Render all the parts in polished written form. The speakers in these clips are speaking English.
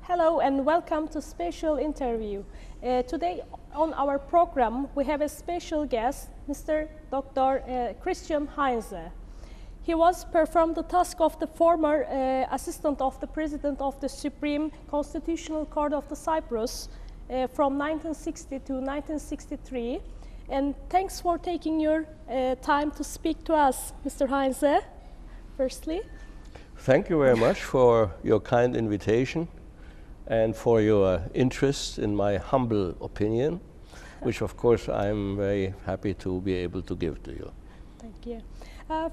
Hello and welcome to special interview. Today on our program we have a special guest, Mr. Dr. Christian Heinze. He was performed the task of the former assistant of the President of the Supreme Constitutional Court of the Cyprus from 1960 to 1963. And thanks for taking your time to speak to us, Mr. Heinze, firstly. Thank you very much for your kind invitation and for your interest in my humble opinion, which of course I'm very happy to be able to give to you. Thank you.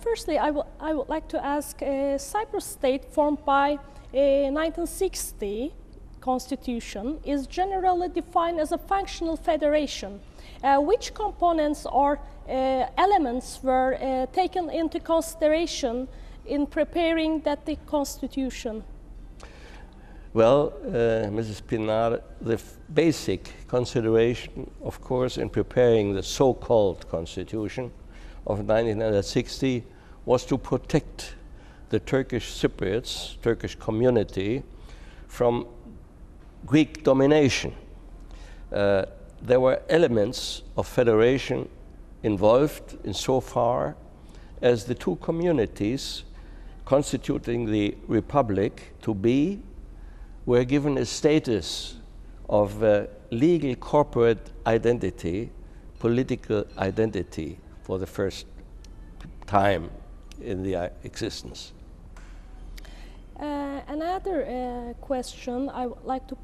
Firstly, I would like to ask, Cyprus state formed by a 1960 constitution is generally defined as a functional federation. Which components or elements were taken into consideration in preparing the constitution? Well, Mrs. Pinar, the basic consideration, of course, in preparing the so-called constitution of 1960 was to protect the Turkish Cypriots, Turkish community, from Greek domination. There were elements of federation involved insofar as the two communities constituting the republic to be were given a status of legal corporate identity, political identity for the first time in their existence. Another question I would like to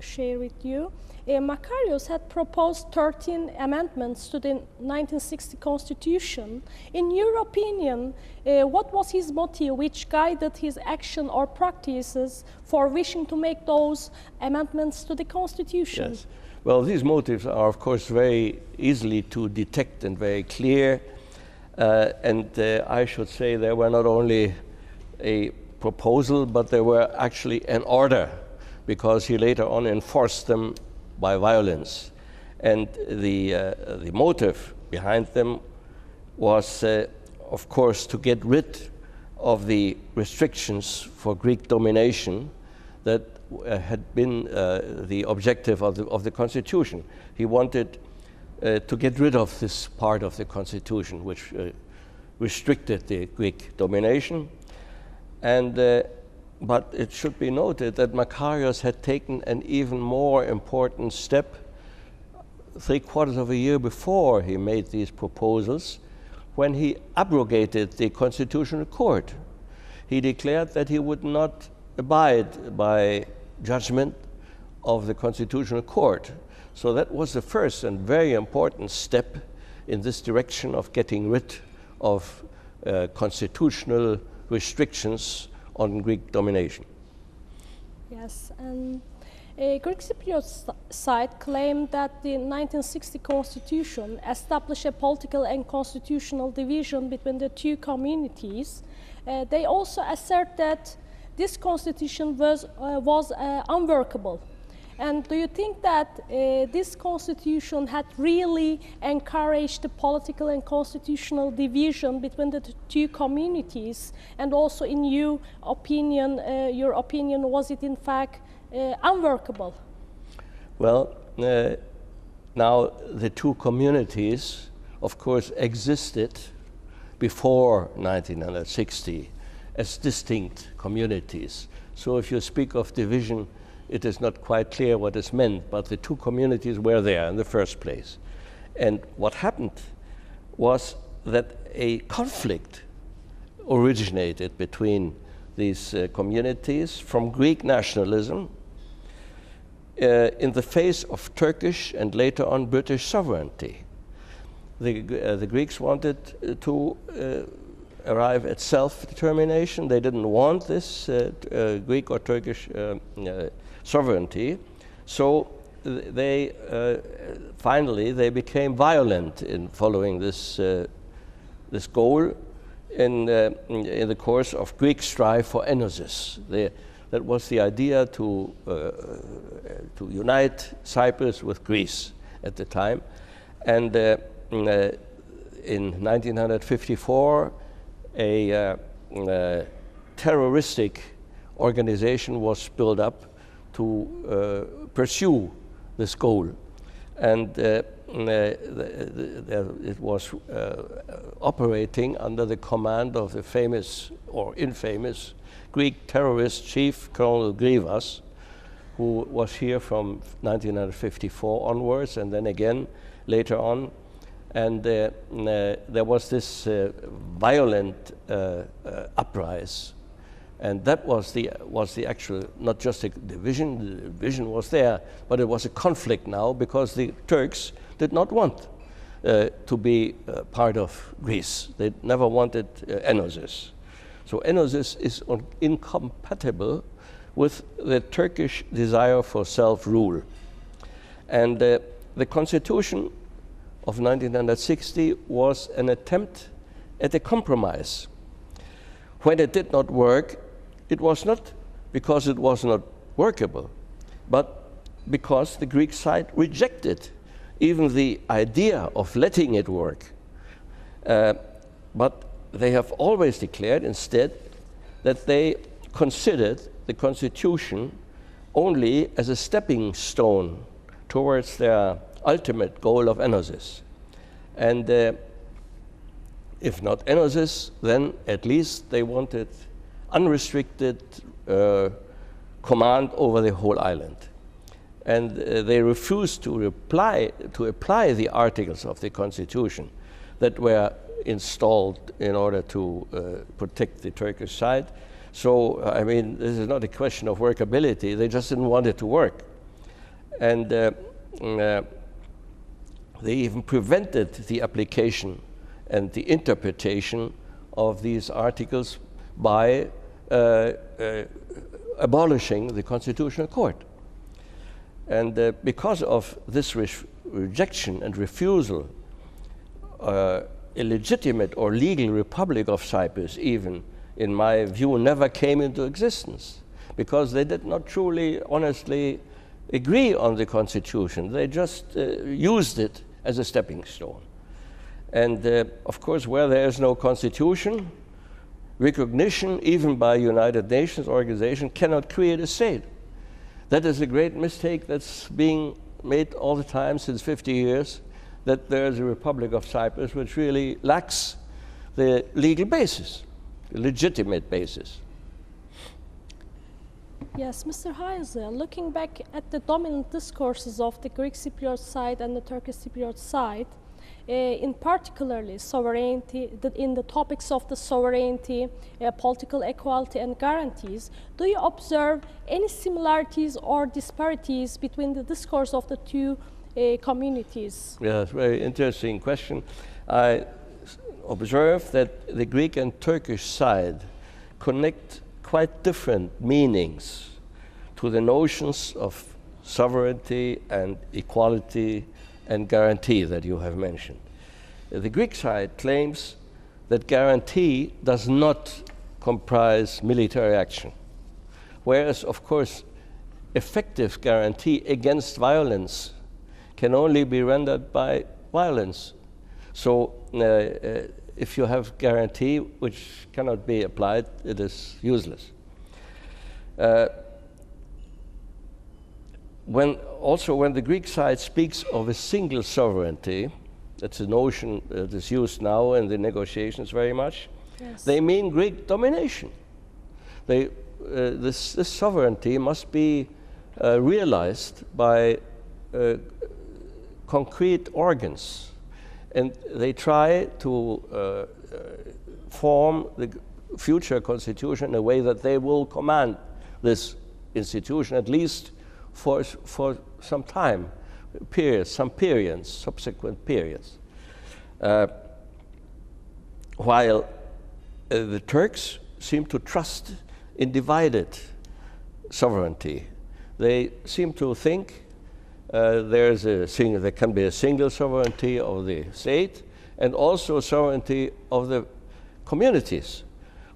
share with you. Makarios had proposed 13 amendments to the 1960 Constitution. In your opinion, what was his motive which guided his action or practices for wishing to make those amendments to the Constitution? Yes. Well, these motives are, of course, very easily to detect and very clear. I should say they were not only a proposal, but they were actually an order, because he later on enforced them by violence. And the motive behind them was, of course, to get rid of the restrictions for Greek domination that had been the objective of the Constitution. He wanted to get rid of this part of the Constitution which restricted the Greek domination. But it should be noted that Makarios had taken an even more important step 3/4 of a year before he made these proposals, when he abrogated the Constitutional Court. He declared that he would not abide by judgment of the Constitutional Court. So that was the first and very important step in this direction of getting rid of constitutional restrictions on Greek domination. Yes, and Greek Cypriot side claimed that the 1960 Constitution established a political and constitutional division between the two communities. They also assert that this constitution was unworkable. And do you think that this constitution had really encouraged the political and constitutional division between the two communities? And also, in your opinion, was it in fact unworkable? Well, now the two communities, of course, existed before 1960 as distinct communities. So if you speak of division, it is not quite clear what is meant, but the two communities were there in the first place. And what happened was that a conflict originated between these communities from Greek nationalism in the face of Turkish and later on British sovereignty. The Greeks wanted to arrive at self-determination. They didn't want this Greek or Turkish sovereignty. So they finally became violent in following this goal in the course of Greek strife for enosis. That was the idea to unite Cyprus with Greece at the time. And in 1954, a terroristic organization was built up to pursue this goal. And it was operating under the command of the famous or infamous Greek terrorist chief, Colonel Grivas, who was here from 1954 onwards, and then again later on. And there was this violent uprising, and that was the actual, not just the division. The division was there, but it was a conflict now because the Turks did not want to be part of Greece. They never wanted Enosis. So Enosis is incompatible with the Turkish desire for self-rule. And the constitution of 1960 was an attempt at a compromise. When it did not work, it was not because it was not workable, but because the Greek side rejected even the idea of letting it work. But they have always declared instead that they considered the constitution only as a stepping stone towards their ultimate goal of Enosis. And if not Enosis, then at least they wanted unrestricted command over the whole island. And they refused to apply the articles of the constitution that were installed in order to protect the Turkish side. So, I mean, this is not a question of workability. They just didn't want it to work. And they even prevented the application and the interpretation of these articles by abolishing the Constitutional Court. And because of this rejection and refusal, a legitimate or legal Republic of Cyprus, even, in my view, never came into existence, because they did not truly, honestly agree on the Constitution. They just used it as a stepping stone. And of course, where there is no Constitution, recognition, even by United Nations organization, cannot create a state. That is a great mistake that's being made all the time since 50 years, that there is a Republic of Cyprus which really lacks the legal basis, the legitimate basis. Yes, Mr. Heinze, looking back at the dominant discourses of the Greek Cypriot side and the Turkish Cypriot side, in particularly sovereignty, in the topics of the sovereignty, political equality and guarantees, do you observe any similarities or disparities between the discourse of the two communities? Yeah, it's a very interesting question. I observe that the Greek and Turkish side connect quite different meanings to the notions of sovereignty and equality and guarantee that you have mentioned. The Greek side claims that guarantee does not comprise military action, whereas, of course, effective guarantee against violence can only be rendered by violence. So if you have guarantee which cannot be applied, it is useless. When the Greek side speaks of a single sovereignty, that's a notion that is used now in the negotiations very much, yes, they mean Greek domination. This sovereignty must be realized by concrete organs. And they try to form the future constitution in a way that they will command this institution, at least for some time, subsequent periods. While the Turks seem to trust in divided sovereignty. They seem to think there can be a single sovereignty of the state and also sovereignty of the communities,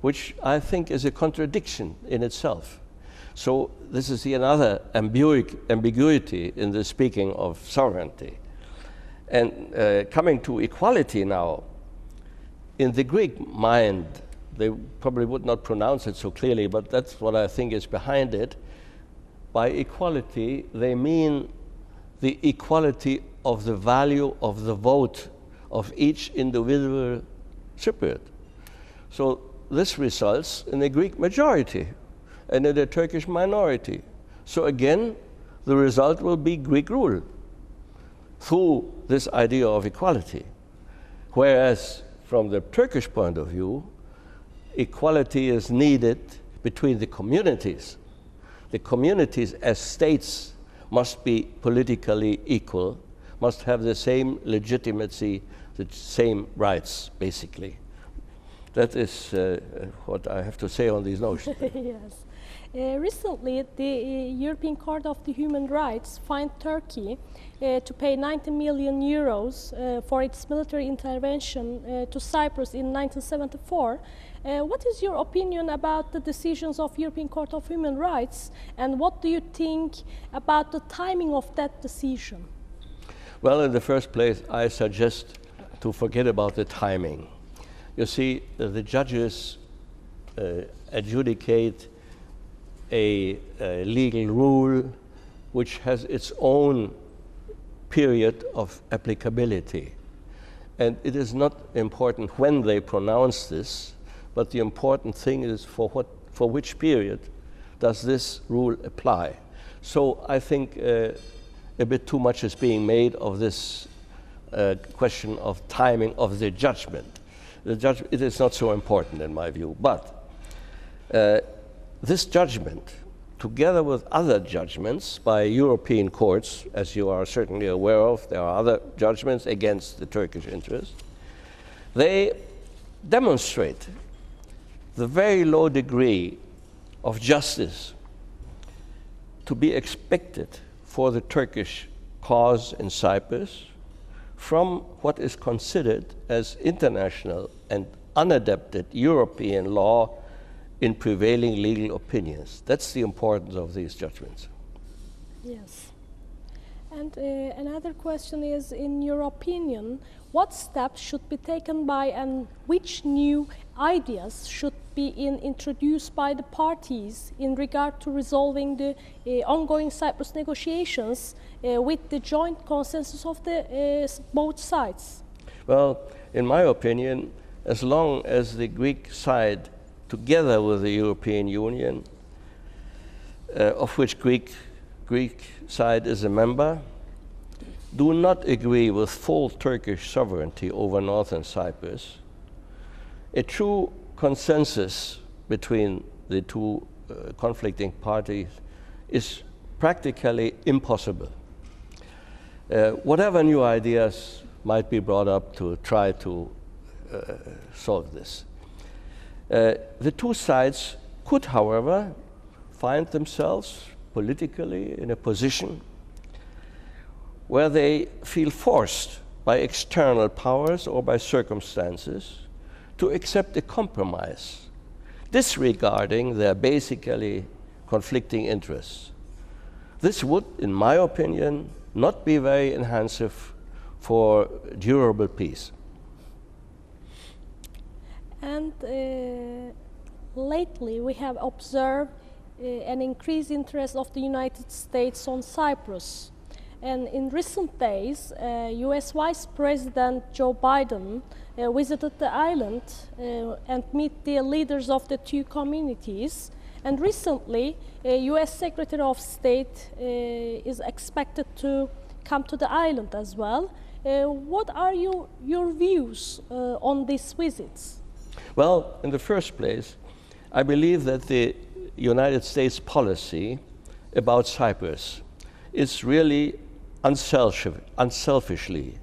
which I think is a contradiction in itself. So this is another ambiguity in the speaking of sovereignty. And coming to equality now, in the Greek mind, they probably would not pronounce it so clearly, but that's what I think is behind it. by equality, they mean the equality of the value of the vote of each individual Cypriot. So this results in a Greek majority and in a Turkish minority. So again, the result will be Greek rule through this idea of equality. Whereas from the Turkish point of view, equality is needed between the communities. The communities as states must be politically equal, must have the same legitimacy, the same rights, basically. That is what I have to say on these notions. Yes. Recently, the European Court of the Human Rights fined Turkey to pay 90 million euros for its military intervention to Cyprus in 1974. What is your opinion about the decisions of European Court of Human Rights, and what do you think about the timing of that decision? Well, in the first place, I suggest to forget about the timing. You see, the judges adjudicate a legal rule which has its own period of applicability. And it is not important when they pronounce this, but the important thing is for which period does this rule apply. So I think a bit too much is being made of this question of timing of the judgment. It is not so important in my view, but this judgment, together with other judgments by European courts, as you are certainly aware of, there are other judgments against the Turkish interest, they demonstrate the very low degree of justice to be expected for the Turkish cause in Cyprus from what is considered as international and unadapted European law in prevailing legal opinions. That's the importance of these judgments. Yes. And another question is, in your opinion, what steps should be taken by and which new ideas should be introduced by the parties in regard to resolving the ongoing Cyprus negotiations with the joint consensus of the both sides? Well, in my opinion, as long as the Greek side, together with the European Union, of which Greek side is a member, do not agree with full Turkish sovereignty over northern Cyprus, a true consensus between the two conflicting parties is practically impossible. Whatever new ideas might be brought up to try to solve this. The two sides could, however, find themselves politically in a position where they feel forced by external powers or by circumstances to accept a compromise, disregarding their basically conflicting interests. This would, in my opinion, not be very enhancive for durable peace. And lately we have observed an increased interest of the United States on Cyprus. And in recent days, US Vice President Joe Biden visited the island and met the leaders of the two communities. And recently, US Secretary of State is expected to come to the island as well. What are your views on these visits? Well, in the first place, I believe that the United States policy about Cyprus is really unselfishly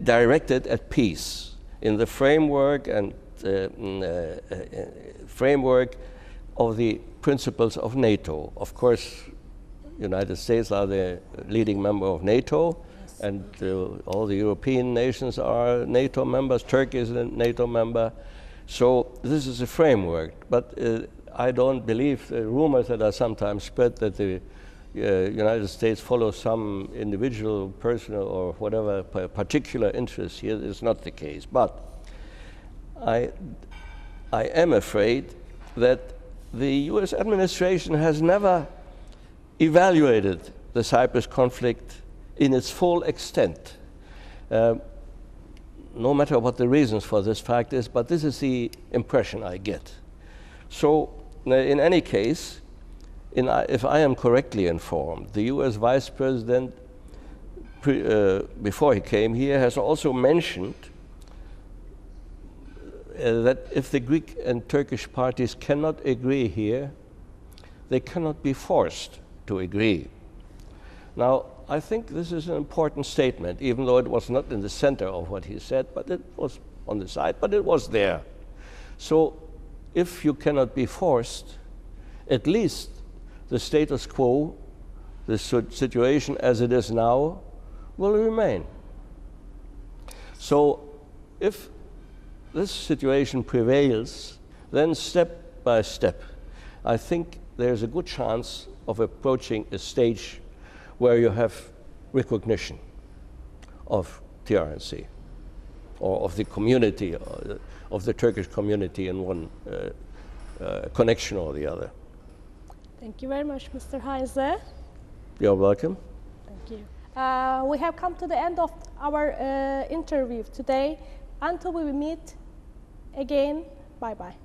directed at peace in the framework of the principles of NATO. Of course, United States are the leading member of NATO, yes, and all the European nations are NATO members. Turkey is a NATO member. So this is a framework, but I don't believe the rumors that are sometimes spread that the United States follows some individual, personal, or whatever particular interest here is not the case. But I am afraid that the US administration has never evaluated the Cyprus conflict in its full extent. No matter what the reasons for this fact is, but this is the impression I get. So, in any case, if I am correctly informed, the US Vice President, before he came here, has also mentioned that if the Greek and Turkish parties cannot agree here, they cannot be forced to agree. Now, I think this is an important statement, even though it was not in the center of what he said, but it was on the side, but it was there. So, if you cannot be forced, at least the status quo, the situation as it is now, will remain. So, if this situation prevails, then step by step, I think there's a good chance of approaching a stage where you have recognition of TRNC, or of the community, or of the Turkish community in one connection or the other. Thank you very much, Mr. Heinze. You're welcome. Thank you. We have come to the end of our interview today. Until we meet again, bye-bye.